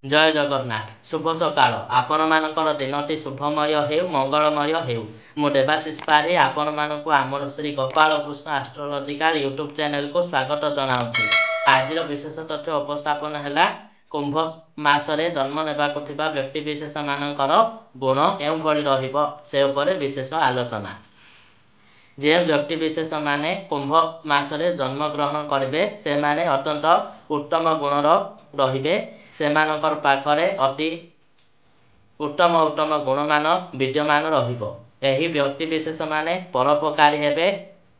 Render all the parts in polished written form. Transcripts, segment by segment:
जय जगन्नाथ शुभ सकाळ आपण मानकर दिनटी शुभमय हेउ मंगलमय हेउ मु देवाशीष पाढ़ी आपण मानक आमर Shri Gopal Krishna astrological YouTube channel को स्वागत जनाऊँ। आज विशेष तथ्य उपस्थापन है कुंभ मासरे जन्म नेबाकु थिबा व्यक्ति विशेष मानकर गुण केउं भली रहिबो से उपरे विशेष आलोचना। जे व्यक्ति विशेष माने कुंभ मासरे जन्म ग्रहण करेंगे से माने अत्यंत उत्तम गुणर रहिबे सेमानकर पाखरे अति उत्तम उत्तम गुणमान विद्यमान रहिबो। एही व्यक्ति विशेष माने परोपकारी हेबे।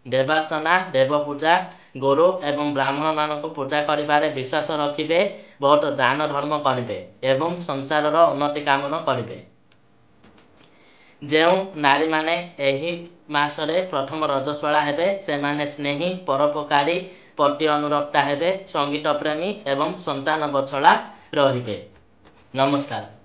देवार्चना देवपूजा गुरु एवं ब्राह्मण मानक पूजा करिबारे विश्वास रखिबे। बहुत दान धर्म करिबे एवं संसारर उन्नति कामना करिबे। जेउ नारी माने एही मासरे प्रथम रजस्वला हेबे से माने स्नेही परोपकारी पति अनुरक्ता हेबे संगीत प्रेमी एवं संतान बछड़ा रहिबे। नमस्कार।